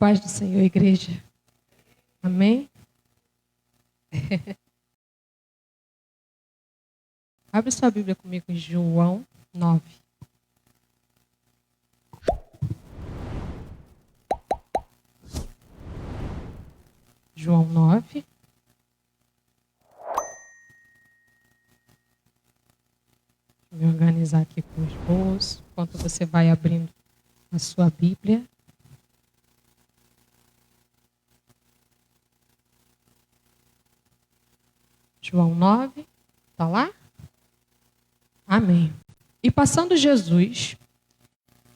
paz do Senhor, igreja. Amém? Abre sua Bíblia comigo em João 9. João 9. Deixa eu me organizar aqui com os bolsos, enquanto você vai abrindo a sua Bíblia. João 9, está lá? Amém. E passando Jesus,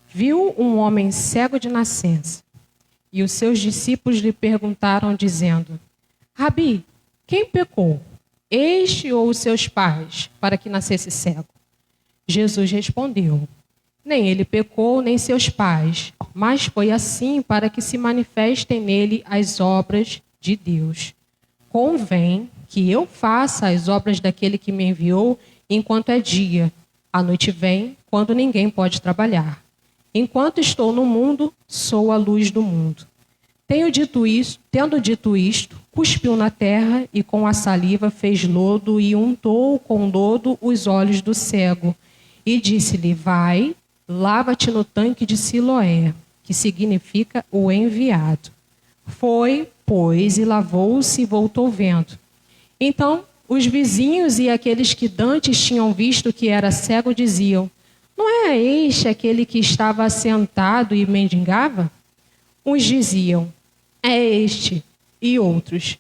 viu um homem cego de nascença, e os seus discípulos lhe perguntaram, dizendo: Rabi, quem pecou, este ou os seus pais, para que nascesse cego? Jesus respondeu: Nem ele pecou, nem seus pais, mas foi assim para que se manifestem nele as obras de Deus. Convém que eu faça as obras daquele que me enviou enquanto é dia. A noite vem, quando ninguém pode trabalhar. Enquanto estou no mundo, sou a luz do mundo. Tendo dito isto, cuspiu na terra e com a saliva fez lodo e untou com lodo os olhos do cego. E disse-lhe: Vai, lava-te no tanque de Siloé, que significa o enviado. Foi, pois, e lavou-se e voltou vendo. Então, os vizinhos e aqueles que dantes tinham visto que era cego diziam: Não é este aquele que estava assentado e mendigava? Uns diziam: É este. E outros: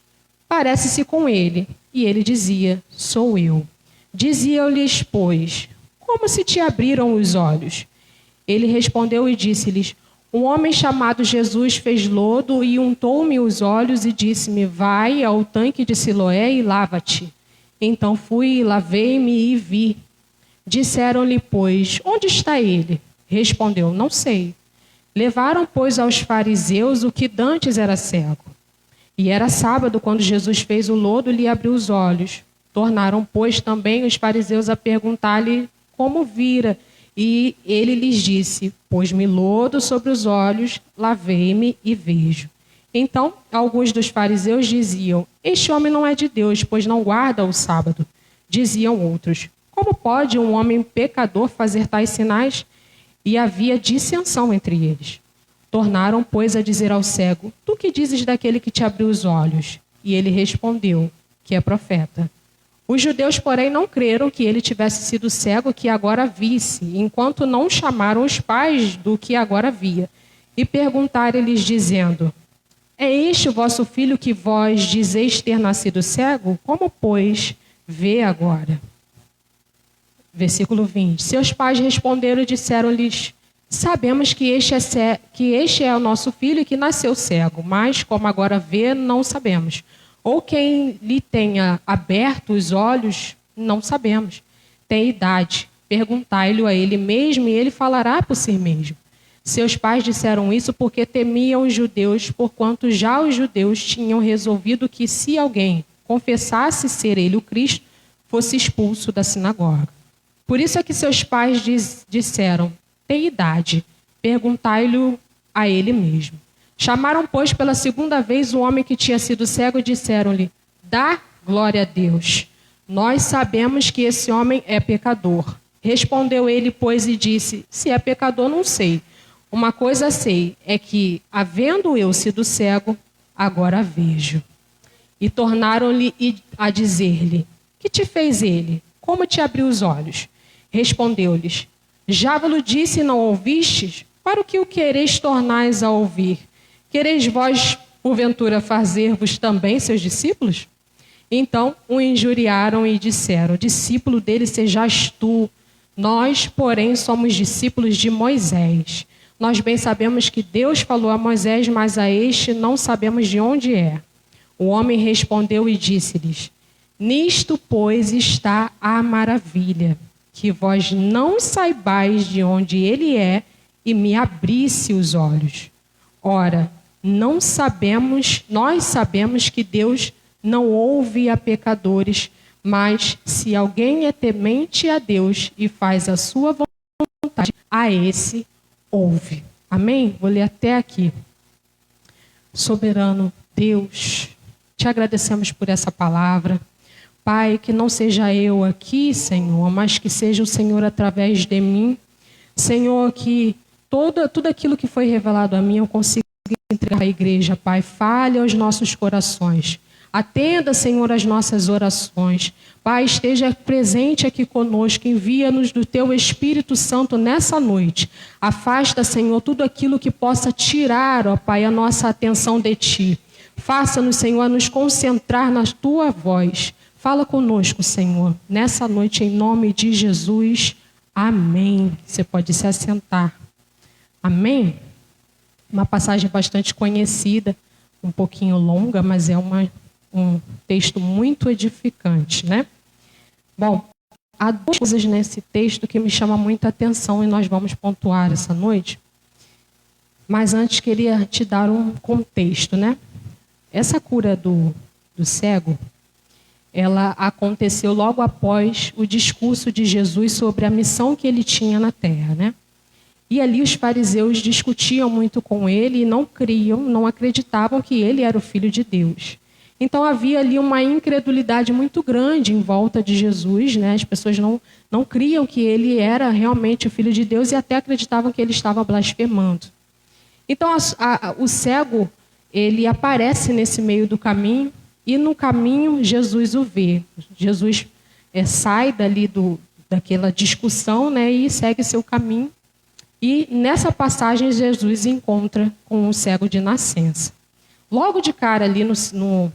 Parece-se com ele. E ele dizia: Sou eu. Diziam-lhes, pois: Como se te abriram os olhos? Ele respondeu e disse-lhes: Um homem chamado Jesus fez lodo e untou-me os olhos e disse-me: Vai ao tanque de Siloé e lava-te. Então fui e lavei-me e vi. Disseram-lhe, pois: Onde está ele? Respondeu: Não sei. Levaram, pois, aos fariseus o que dantes era cego. E era sábado quando Jesus fez o lodo e lhe abriu os olhos. Tornaram, pois, também os fariseus a perguntar-lhe como vira. E ele lhes disse: Pôs-me lodo sobre os olhos, lavei-me e vejo. Então, alguns dos fariseus diziam: Este homem não é de Deus, pois não guarda o sábado. Diziam outros: Como pode um homem pecador fazer tais sinais? E havia dissensão entre eles. Tornaram, pois, a dizer ao cego: Tu que dizes daquele que te abriu os olhos? E ele respondeu: Que é profeta. Os judeus, porém, não creram que ele tivesse sido cego que agora visse, enquanto não chamaram os pais do que agora via. E perguntaram-lhes, dizendo: É este o vosso filho que vós dizeis ter nascido cego? Como, pois, vê agora? Versículo 20. Seus pais responderam e disseram-lhes: Sabemos que este é o nosso filho e que nasceu cego, mas como agora vê, não sabemos. Ou quem lhe tenha aberto os olhos, não sabemos. Tem idade. Perguntai-lhe a ele mesmo e ele falará por si mesmo. Seus pais disseram isso porque temiam os judeus, porquanto já os judeus tinham resolvido que se alguém confessasse ser ele o Cristo, fosse expulso da sinagoga. Por isso é que seus pais disseram: Tem idade. Perguntai-lhe a ele mesmo. Chamaram, pois, pela segunda vez o homem que tinha sido cego e disseram-lhe: Dá glória a Deus. Nós sabemos que esse homem é pecador. Respondeu ele, pois, e disse: Se é pecador, não sei. Uma coisa sei, é que, havendo eu sido cego, agora vejo. E tornaram-lhe a dizer-lhe: Que te fez ele? Como te abriu os olhos? Respondeu-lhes: Já vos disse e não ouvistes? Para o que o quereis tornais a ouvir? Quereis vós, porventura, fazer-vos também seus discípulos? Então o injuriaram e disseram: Discípulo dele sejais tu. Nós, porém, somos discípulos de Moisés. Nós bem sabemos que Deus falou a Moisés, mas a este não sabemos de onde é. O homem respondeu e disse-lhes: Nisto, pois, está a maravilha, que vós não saibais de onde ele é e me abrisse os olhos. Ora, nós sabemos que Deus não ouve a pecadores, mas se alguém é temente a Deus e faz a sua vontade, a esse ouve. Amém? Vou ler até aqui. soberano Deus, te agradecemos por essa palavra. Pai, que não seja eu aqui, Senhor, mas que seja o Senhor através de mim. Senhor, que tudo aquilo que foi revelado a mim eu consiga entregar à igreja, Pai. Fale aos nossos corações. Atenda, Senhor, as nossas orações. Pai, esteja presente aqui conosco. Envia-nos do Teu Espírito Santo nessa noite. Afasta, Senhor, tudo aquilo que possa tirar, ó Pai, a nossa atenção de Ti. Faça-nos, Senhor, a nos concentrar na Tua voz. Fala conosco, Senhor, nessa noite, em nome de Jesus. Amém. Você pode se assentar. Amém? Uma passagem bastante conhecida, um pouquinho longa, mas é um texto muito edificante, né? Bom, há duas coisas nesse texto que me chamam muita atenção e nós vamos pontuar essa noite. Mas antes queria te dar um contexto, né? Essa cura do cego, ela aconteceu logo após o discurso de Jesus sobre a missão que ele tinha na terra, né? E ali os fariseus discutiam muito com ele e não criam, não acreditavam que ele era o Filho de Deus. Então havia ali uma incredulidade muito grande em volta de Jesus, né? As pessoas não criam que ele era realmente o Filho de Deus e até acreditavam que ele estava blasfemando. Então o cego, ele aparece nesse meio do caminho e no caminho Jesus o vê. Jesus sai dali daquela discussão, né? E segue seu caminho. E nessa Jesus encontra com o cego de nascença. Logo de cara ali no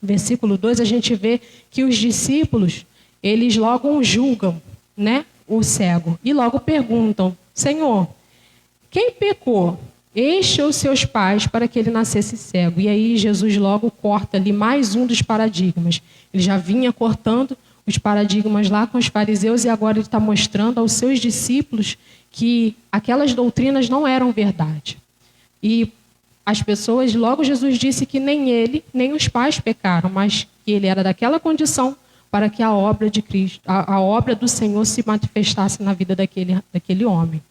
versículo 2, a gente vê que os discípulos, eles logo julgam, né, o cego. E logo perguntam, Senhor, quem pecou? Este ou seus pais para que ele nascesse cego? E aí Jesus logo corta ali mais um dos paradigmas. Ele já vinha cortando os paradigmas lá com os fariseus e agora ele está mostrando aos seus discípulos que aquelas doutrinas não eram verdade. E as pessoas, logo Jesus disse que nem ele, nem os pais pecaram, mas que ele era daquela condição para que a obra de Cristo, a obra do Senhor se manifestasse na vida daquele homem.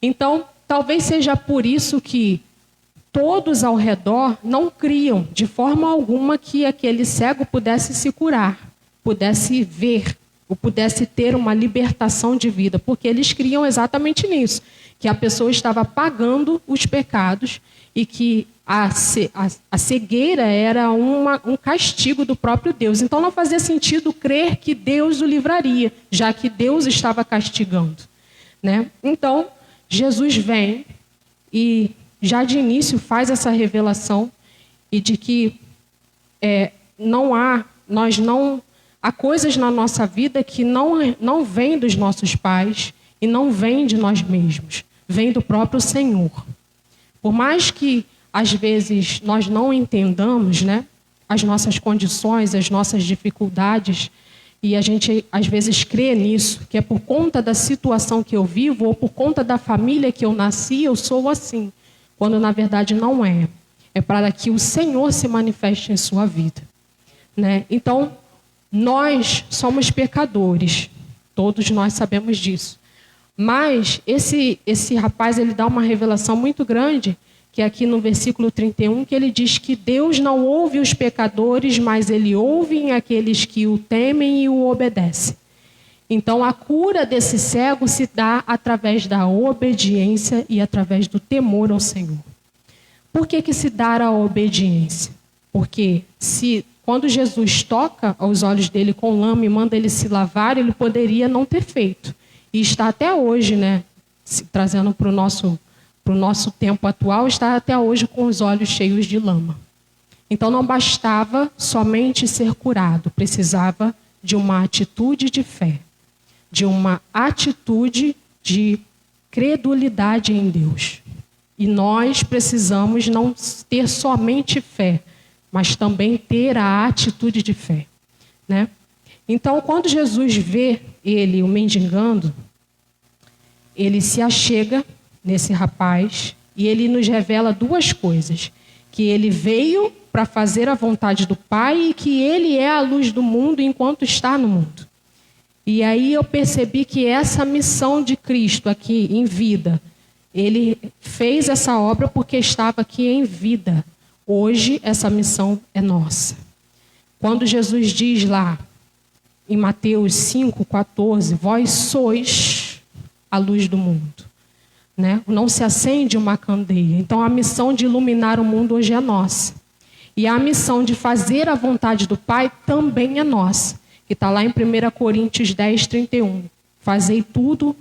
Então, talvez seja por isso que todos ao redor não criam de forma alguma que aquele cego pudesse se curar, pudesse ver, ou pudesse ter uma libertação de vida, porque eles criam exatamente nisso, que a pessoa estava pagando os pecados e que a cegueira era um castigo do próprio Deus. Então não fazia sentido crer que Deus o livraria, já que Deus estava castigando, né? Então Jesus vem e já de início faz essa revelação e de que há coisas na nossa vida que não vêm dos nossos pais e não vêm de nós mesmos, vêm do próprio Senhor. Por mais que, às vezes, nós não entendamos, né, as nossas condições, as nossas dificuldades, e a gente, às vezes, crê nisso, que é por conta da situação que eu vivo ou por conta da família que eu nasci, eu sou assim, quando, na verdade, não é. É para que o Senhor se manifeste em sua vida, né? Então, nós somos pecadores, todos nós sabemos disso. Mas esse rapaz, ele dá uma revelação muito grande, que é aqui no versículo 31, que ele diz que Deus não ouve os pecadores, mas ele ouve aqueles que o temem e o obedecem. Então, a cura desse cego se dá através da obediência e através do temor ao Senhor. Por que se dá a obediência? Porque quando Jesus toca aos olhos dele com lama e manda ele se lavar, ele poderia não ter feito. E está até hoje, né, trazendo para o nosso tempo atual, está até hoje com os olhos cheios de lama. Então não bastava somente ser curado, precisava de uma atitude de fé, de uma atitude de credulidade em Deus. E nós precisamos não ter somente fé, mas também ter a atitude de fé, né? Então, quando Jesus vê ele, o mendigando, ele se achega nesse rapaz e ele nos revela duas coisas: que ele veio para fazer a vontade do Pai e que ele é a luz do mundo enquanto está no mundo. E aí eu percebi que essa missão de Cristo aqui em vida, ele fez essa obra porque estava aqui em vida. Hoje, essa missão é nossa. Quando Jesus diz lá, em Mateus 5,14, vós sois a luz do mundo. Né? Não se acende uma candeia. Então, a missão de iluminar o mundo hoje é nossa. E a missão de fazer a vontade do Pai também é nossa. Que está lá em 1 Coríntios 10, 31. Fazei tudo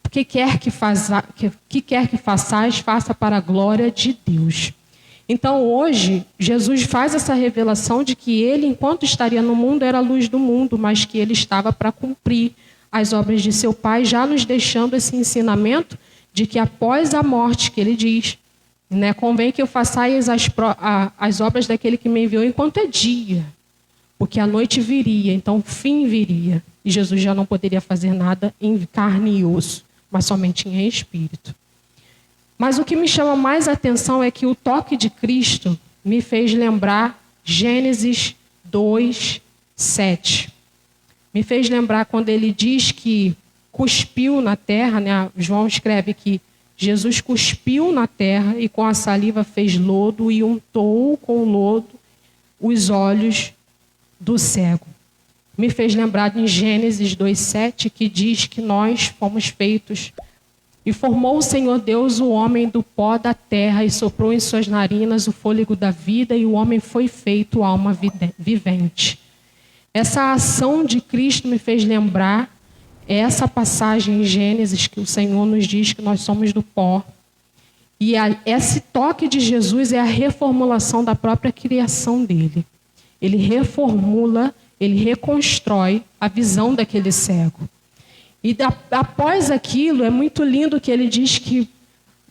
o que quer que façais, faça para a glória de Deus. Então, hoje, Jesus faz essa revelação de que ele, enquanto estaria no mundo, era a luz do mundo, mas que ele estava para cumprir as obras de seu Pai, já nos deixando esse ensinamento de que após a morte, que ele diz, né, convém que eu façais as obras daquele que me enviou enquanto é dia, porque a noite viria, então o fim viria, e Jesus já não poderia fazer nada em carne e osso, mas somente em espírito. Mas o que me chama mais a atenção é que o toque de Cristo me fez lembrar Gênesis 2, 7. Me fez lembrar quando ele diz que cuspiu na terra, né? João escreve que Jesus cuspiu na terra e com a saliva fez lodo e untou com o lodo os olhos do cego. Me fez lembrar em Gênesis 2,7 que diz que nós fomos feitos e formou o Senhor Deus o homem do pó da terra e soprou em suas narinas o fôlego da vida e o homem foi feito alma vivente. Essa ação de Cristo me fez lembrar essa passagem em Gênesis que o Senhor nos diz que nós somos do pó. E esse toque de Jesus é a reformulação da própria criação dele. Ele reformula, ele reconstrói a visão daquele cego. E após aquilo, é muito lindo que ele diz que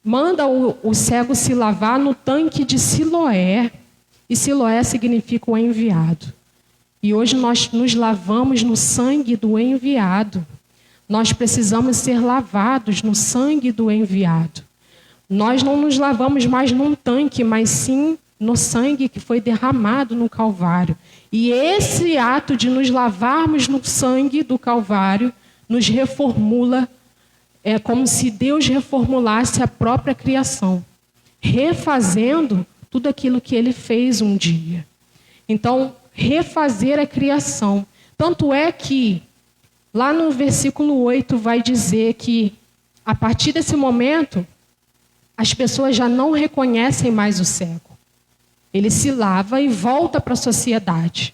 manda o cego se lavar no tanque de Siloé. E Siloé significa o enviado. E hoje nós nos lavamos no sangue do enviado. Nós precisamos ser lavados no sangue do enviado. Nós não nos lavamos mais num tanque, mas sim no sangue que foi derramado no Calvário. E esse ato de nos lavarmos no sangue do Calvário nos reformula, é como se Deus reformulasse a própria criação, refazendo tudo aquilo que ele fez um dia. Então, refazer a criação. Tanto é que, lá no versículo 8, vai dizer que, a partir desse momento, as pessoas já não reconhecem mais o cego. Ele se lava e volta para a sociedade,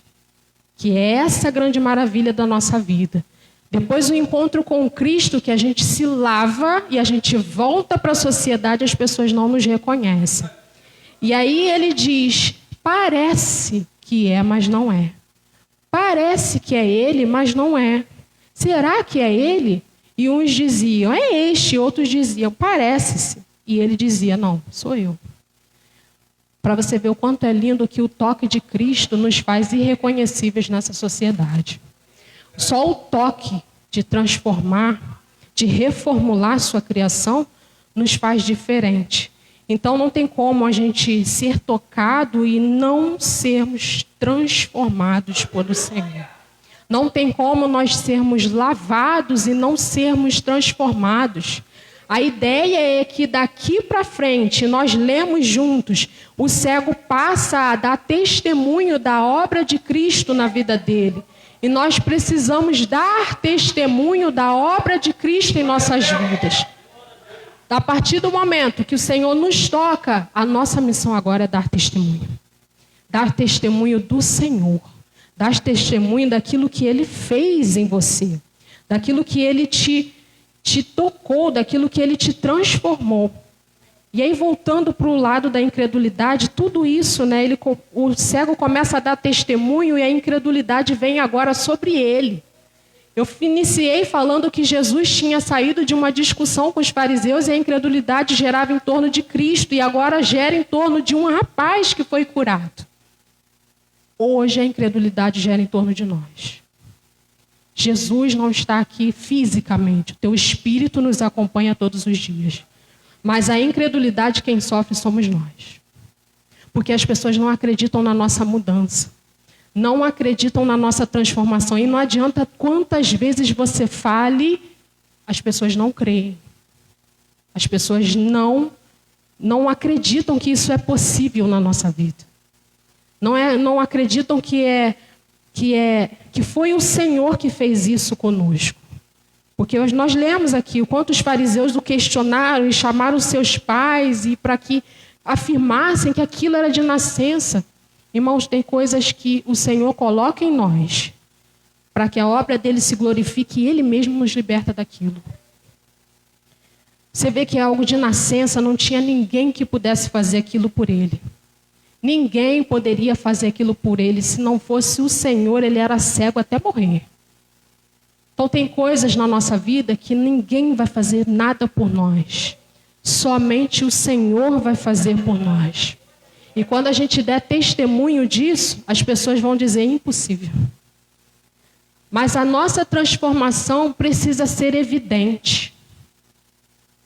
que é essa grande maravilha da nossa vida. Depois do encontro com o Cristo, que a gente se lava e a gente volta para a sociedade, as pessoas não nos reconhecem. E aí ele diz, parece que é, mas não é. Parece que é ele, mas não é. Será que é ele? E uns diziam, é este. Outros diziam, parece-se. E ele dizia, não, sou eu. Para você ver o quanto é lindo que o toque de Cristo nos faz irreconhecíveis nessa sociedade. Só o toque de transformar, de reformular sua criação, nos faz diferente. Então não tem como a gente ser tocado e não sermos transformados por o Senhor. Não tem como nós sermos lavados e não sermos transformados. A ideia é que daqui para frente, nós lemos juntos, o cego passa a dar testemunho da obra de Cristo na vida dele. E nós precisamos dar testemunho da obra de Cristo em nossas vidas. A partir do momento que o Senhor nos toca, a nossa missão agora é dar testemunho. Dar testemunho do Senhor. Dar testemunho daquilo que Ele fez em você. Daquilo que Ele te tocou, daquilo que Ele te transformou. E aí, voltando para o lado da incredulidade, tudo isso, né, o cego começa a dar testemunho e a incredulidade vem agora sobre ele. Eu iniciei falando que Jesus tinha saído de uma discussão com os fariseus e a incredulidade gerava em torno de Cristo e agora gera em torno de um rapaz que foi curado. Hoje a incredulidade gera em torno de nós. Jesus não está aqui fisicamente, o teu espírito nos acompanha todos os dias. Mas a incredulidade, quem sofre somos nós. Porque as pessoas não acreditam na nossa mudança. Não acreditam na nossa transformação. E não adianta quantas vezes você fale, as pessoas não creem. As pessoas não não acreditam que isso é possível na nossa vida. Não acreditam que foi o Senhor que fez isso conosco. Porque nós lemos aqui o quanto os fariseus o questionaram e chamaram seus pais e para que afirmassem que aquilo era de nascença. Irmãos, tem coisas que o Senhor coloca em nós para que a obra dele se glorifique e ele mesmo nos liberta daquilo. Você vê que é algo de nascença, não tinha ninguém que pudesse fazer aquilo por ele. Ninguém poderia fazer aquilo por ele. Se não fosse o Senhor, ele era cego até morrer. Então tem coisas na nossa vida que ninguém vai fazer nada por nós. Somente o Senhor vai fazer por nós. E quando a gente der testemunho disso, as pessoas vão dizer impossível. Mas a nossa transformação precisa ser evidente.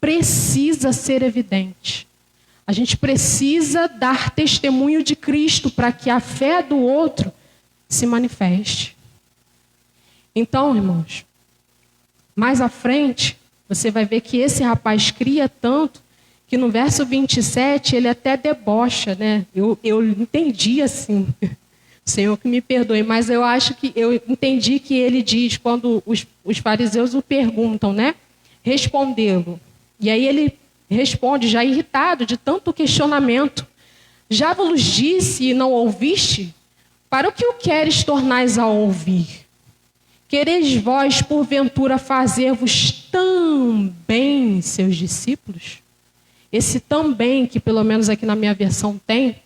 Precisa ser evidente. A gente precisa dar testemunho de Cristo para que a fé do outro se manifeste. Então, irmãos, mais à frente, você vai ver que esse rapaz cria tanto que no verso 27 ele até debocha, né? Eu entendi assim, Senhor que me perdoe, mas eu acho que eu entendi que ele diz quando os fariseus o perguntam, né? Respondê-lo. E aí ele responde, já irritado de tanto questionamento. Já vos disse e não ouviste? Para o que o queres tornais a ouvir? Quereis vós, porventura, fazer-vos também seus discípulos? Esse também, que pelo menos aqui na minha versão tem,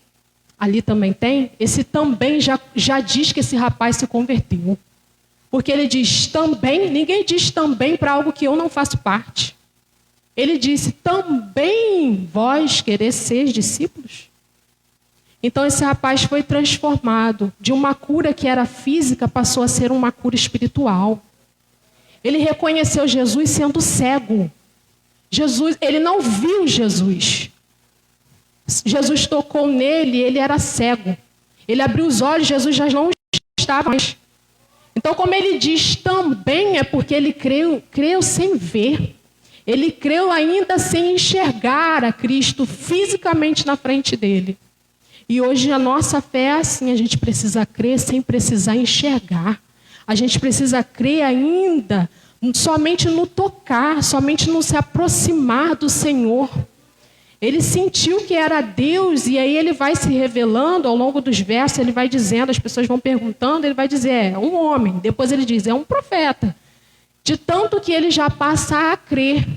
ali também tem, esse também já diz que esse rapaz se converteu. Porque ele diz também, ninguém diz também para algo que eu não faço parte. Ele disse, também vós quereis ser discípulos? Então esse rapaz foi transformado. De uma cura que era física, passou a ser uma cura espiritual. Ele reconheceu Jesus sendo cego. Ele não viu Jesus. Jesus tocou nele, ele era cego. Ele abriu os olhos, Jesus já não estava mais. Então, como ele diz também, é porque ele creu sem ver. Ele creu ainda sem enxergar a Cristo fisicamente na frente dele. E hoje a nossa fé é assim, a gente precisa crer sem precisar enxergar. A gente precisa crer ainda somente no tocar, somente no se aproximar do Senhor. Ele sentiu que era Deus e aí ele vai se revelando ao longo dos versos, ele vai dizendo, as pessoas vão perguntando, ele vai dizer, é um homem. Depois ele diz, é um profeta. De tanto que ele já passa a crer,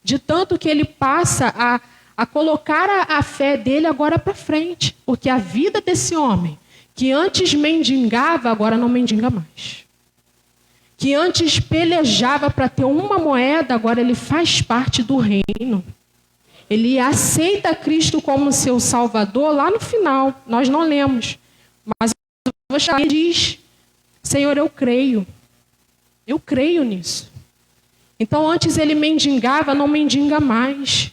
de tanto que ele passa a colocar a fé dele agora para frente. Porque a vida desse homem, que antes mendigava, agora não mendiga mais. Que antes pelejava para ter uma moeda, agora ele faz parte do reino. Ele aceita Cristo como seu Salvador lá no final. Nós não lemos. Mas ele diz, Senhor, eu creio. Eu creio nisso. Então antes ele mendigava, não mendiga mais.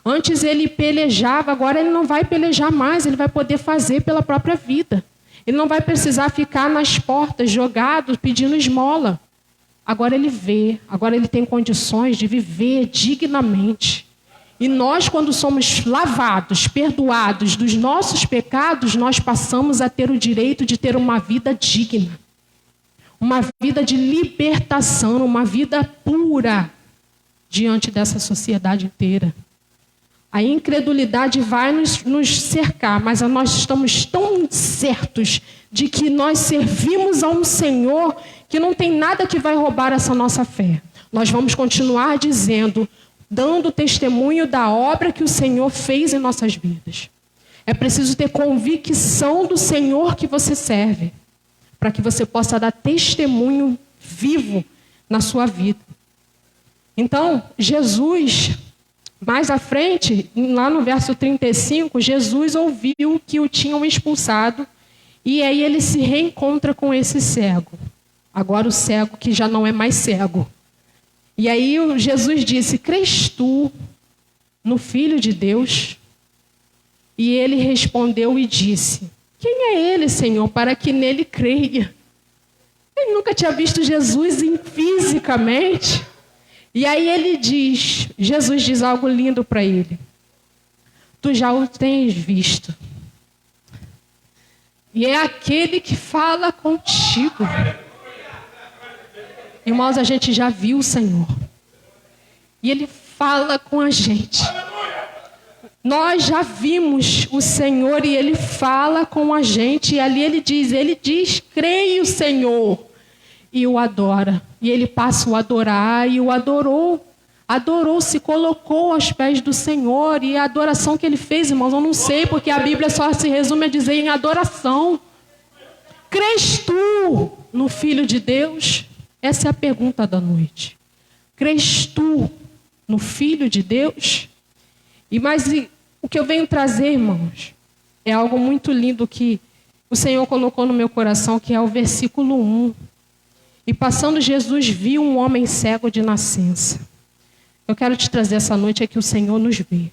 Antes ele pelejava, agora ele não vai pelejar mais. Ele vai poder fazer pela própria vida. Ele não vai precisar ficar nas portas, jogado, pedindo esmola. Agora ele vê, agora ele tem condições de viver dignamente. E nós, quando somos lavados, perdoados dos nossos pecados, nós passamos a ter o direito de ter uma vida digna. Uma vida de libertação, uma vida pura diante dessa sociedade inteira. A incredulidade vai nos cercar, mas nós estamos tão certos de que nós servimos a um Senhor que não tem nada que vai roubar essa nossa fé. Nós vamos continuar dizendo, dando testemunho da obra que o Senhor fez em nossas vidas. É preciso ter convicção do Senhor que você serve, para que você possa dar testemunho vivo na sua vida. Então, Jesus, mais à frente, lá no verso 35, Jesus ouviu que o tinham expulsado, e aí ele se reencontra com esse cego. Agora o cego que já não é mais cego. E aí Jesus disse, crês tu no Filho de Deus? E ele respondeu e disse, quem é ele, Senhor, para que nele creia? Ele nunca tinha visto Jesus fisicamente. E aí Jesus diz algo lindo para ele. tu já o tens visto. E é aquele que fala contigo. Irmãos, a gente já viu o Senhor. E Ele fala com a gente. Nós já vimos o Senhor e Ele fala com a gente. E ali Ele diz, creia o Senhor. E o adora. E Ele passa a adorar e o adorou. Adorou, se colocou aos pés do Senhor. E a adoração que Ele fez, irmãos, eu não sei, porque a Bíblia só se resume a dizer em adoração. Crês tu no Filho de Deus? Essa é a pergunta da noite. Crês tu no Filho de Deus? Mas o que eu venho trazer, irmãos, é algo muito lindo que o Senhor colocou no meu coração, que é o versículo 1. E passando Jesus viu um homem cego de nascença. Eu quero te trazer essa noite é que o Senhor nos vê.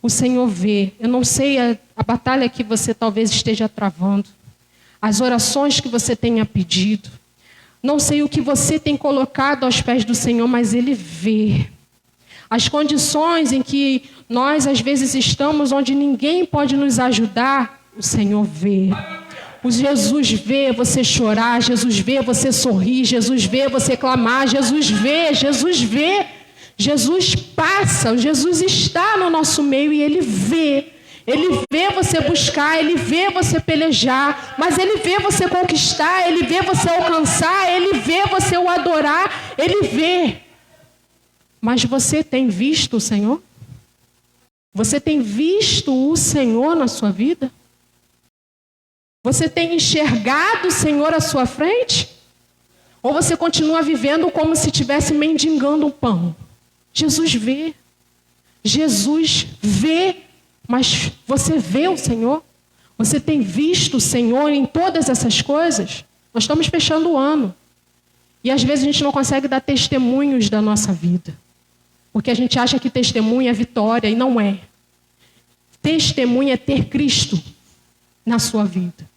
O Senhor vê. Eu não sei a batalha que você talvez esteja travando. As orações que você tenha pedido. Não sei o que você tem colocado aos pés do Senhor, mas Ele vê. As condições em que nós às vezes estamos, onde ninguém pode nos ajudar, o Senhor vê. O Jesus vê você chorar, Jesus vê você sorrir, Jesus vê você clamar, Jesus vê, Jesus vê. Jesus passa, Jesus está no nosso meio e Ele vê. Ele vê você buscar, Ele vê você pelejar, mas Ele vê você conquistar, Ele vê você alcançar, Ele vê você o adorar, Ele vê. Mas você tem visto o Senhor? Você tem visto o Senhor na sua vida? Você tem enxergado o Senhor à sua frente? Ou você continua vivendo como se estivesse mendigando o pão? Jesus vê. Jesus vê. Mas você vê o Senhor? Você tem visto o Senhor em todas essas coisas? Nós estamos fechando o ano. E às vezes a gente não consegue dar testemunhos da nossa vida. Porque a gente acha que testemunho é vitória, e não é. Testemunho é ter Cristo na sua vida.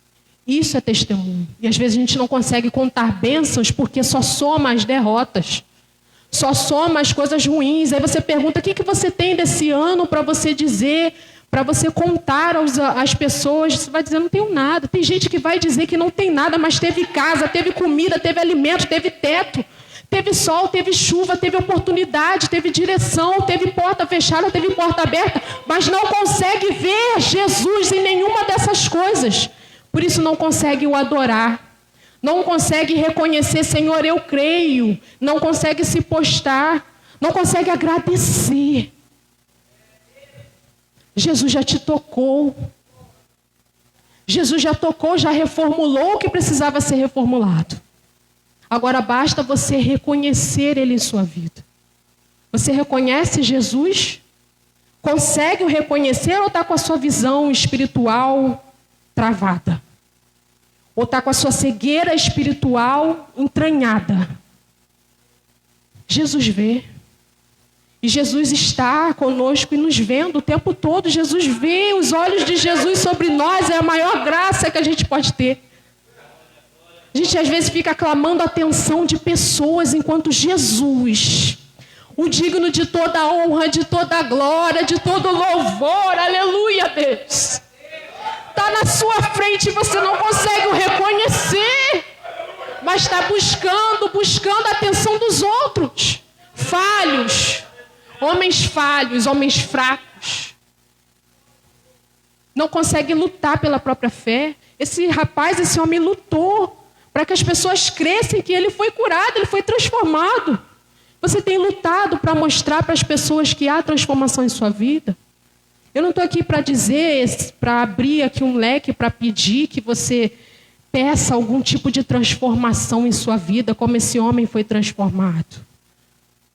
Isso é testemunho. E às vezes a gente não consegue contar bênçãos porque só soma as derrotas. Só soma as coisas ruins. Aí você pergunta, o que você tem desse ano para você dizer, para você contar às pessoas? Você vai dizer, não tenho nada. Tem gente que vai dizer que não tem nada, mas teve casa, teve comida, teve alimento, teve teto. Teve sol, teve chuva, teve oportunidade, teve direção, teve porta fechada, teve porta aberta, mas não consegue ver Jesus em nenhuma dessas coisas. Por isso não consegue o adorar. Não consegue reconhecer, Senhor, eu creio. Não consegue se postar. Não consegue agradecer. Jesus já te tocou. Jesus já tocou, já reformulou o que precisava ser reformulado. Agora basta você reconhecer Ele em sua vida. Você reconhece Jesus? Consegue o reconhecer ou está com a sua visão espiritual travada? Ou está com a sua cegueira espiritual entranhada? Jesus vê. E Jesus está conosco e nos vendo o tempo todo. Jesus vê, os olhos de Jesus sobre nós é a maior graça que a gente pode ter. A gente às vezes fica clamando a atenção de pessoas, enquanto Jesus, o digno de toda honra, de toda glória, de todo louvor, aleluia, Deus, está na sua frente e você não consegue o reconhecer, mas está buscando a atenção dos outros, falhos, homens fracos, não consegue lutar pela própria fé. Esse homem lutou para que as pessoas crescem que ele foi curado, ele foi transformado. Você tem lutado para mostrar para as pessoas que há transformação em sua vida? Eu não estou aqui para dizer, para abrir aqui um leque, para pedir que você peça algum tipo de transformação em sua vida, como esse homem foi transformado.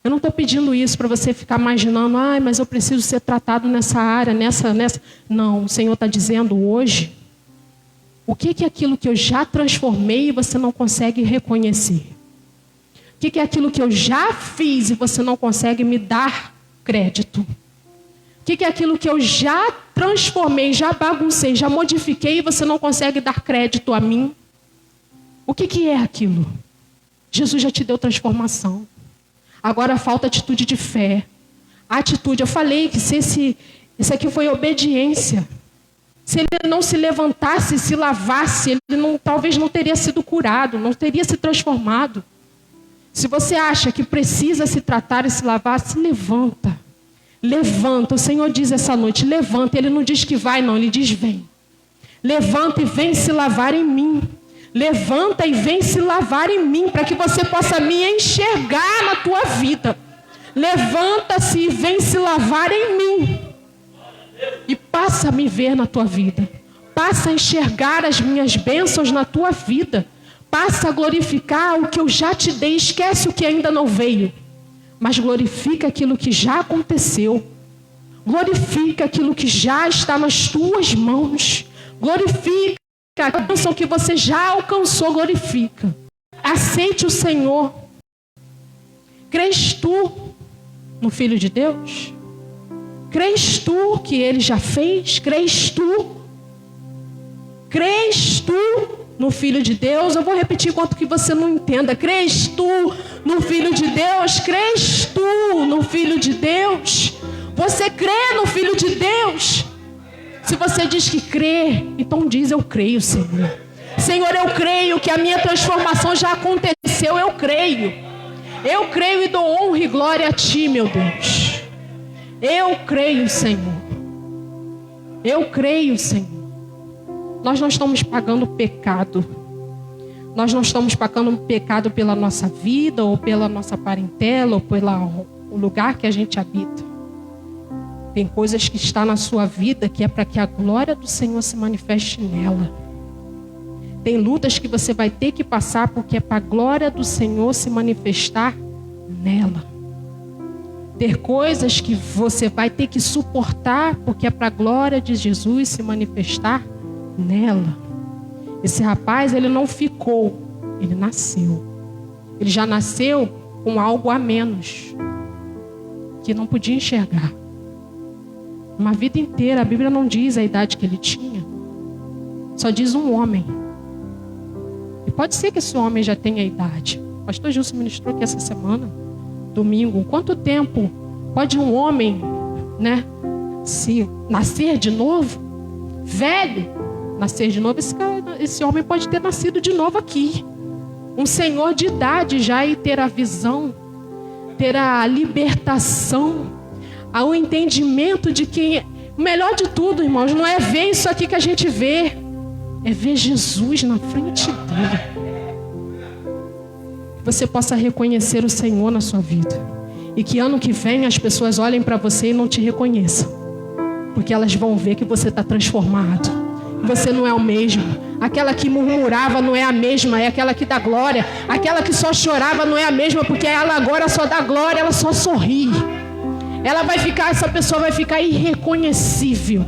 Eu não estou pedindo isso para você ficar imaginando, mas eu preciso ser tratado nessa área, nessa. Não, o Senhor está dizendo hoje, o que é aquilo que eu já transformei e você não consegue reconhecer? O que é aquilo que eu já fiz e você não consegue me dar crédito? O que é aquilo que eu já transformei, já baguncei, já modifiquei e você não consegue dar crédito a mim? O que é aquilo? Jesus já te deu transformação. Agora falta atitude de fé. A atitude, eu falei que se Isso aqui foi obediência. Se ele não se levantasse, se lavasse, ele talvez não teria sido curado, não teria se transformado. Se você acha que precisa se tratar e se lavar, se levanta. Levanta. O Senhor diz essa noite, levanta. Ele não diz que vai, não. Ele diz, vem. Levanta e vem se lavar em mim. Levanta e vem se lavar em mim, para que você possa me enxergar na tua vida. Levanta-se e vem se lavar em mim. E passa a me ver na tua vida. Passa a enxergar as minhas bênçãos na tua vida. Passa a glorificar o que eu já te dei. Esquece o que ainda não veio. Mas glorifica aquilo que já aconteceu. Glorifica aquilo que já está nas tuas mãos. Glorifica a bênção que você já alcançou. Glorifica. Aceite o Senhor. Crês tu no Filho de Deus? Crês tu que Ele já fez? Crês tu? Crês tu no Filho de Deus? Eu vou repetir enquanto que você não entenda. Crês tu no Filho de Deus? Crês tu no Filho de Deus? Você crê no Filho de Deus? Se você diz que crê, então diz: eu creio, Senhor. Senhor, eu creio que a minha transformação já aconteceu. Eu creio. Eu creio e dou honra e glória a Ti, meu Deus. Eu creio, Senhor. Eu creio, Senhor. Nós não estamos pagando pecado. Nós não estamos pagando pecado pela nossa vida, ou pela nossa parentela, ou pelo lugar que a gente habita. Tem coisas que estão na sua vida que é para que a glória do Senhor se manifeste nela. Tem lutas que você vai ter que passar porque é para a glória do Senhor se manifestar nela. Ter coisas que você vai ter que suportar porque é para a glória de Jesus se manifestar nela. Esse rapaz, ele não ficou, ele nasceu. Ele já nasceu com algo a menos, que não podia enxergar. Uma vida inteira, a Bíblia não diz a idade que ele tinha. Só diz um homem. E pode ser que esse homem já tenha idade. O pastor Gilson ministrou aqui essa semana, domingo. Quanto tempo pode um homem, se nascer de novo? Velho, nascer de novo. Esse homem pode ter nascido de novo aqui. Um senhor de idade já, e ter a visão, ter a libertação, ao entendimento de que o melhor de tudo, irmãos, não é ver isso aqui que a gente vê, é ver Jesus na frente dele. Que você possa reconhecer o Senhor na sua vida. E que ano que vem as pessoas olhem para você e não te reconheçam. Porque elas vão ver que você está transformado. Você não é o mesmo. Aquela que murmurava não é a mesma, é aquela que dá glória. Aquela que só chorava não é a mesma, porque ela agora só dá glória, ela só sorri. Essa pessoa vai ficar irreconhecível.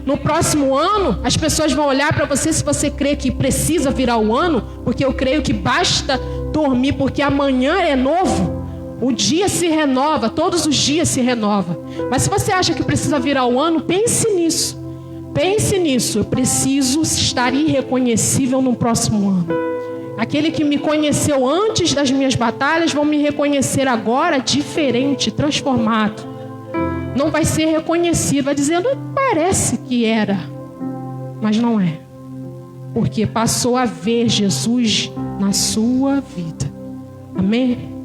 No próximo ano, as pessoas vão olhar para você, se você crê que precisa virar o ano, porque eu creio que basta dormir, porque amanhã é novo. O dia se renova, todos os dias se renova. Mas se você acha que precisa virar o ano, pense nisso. Pense nisso. Eu preciso estar irreconhecível no próximo ano. Aquele que me conheceu antes das minhas batalhas vão me reconhecer agora diferente, transformado. Não vai ser reconhecido, vai dizendo, parece que era, mas não é. Porque passou a ver Jesus na sua vida. Amém?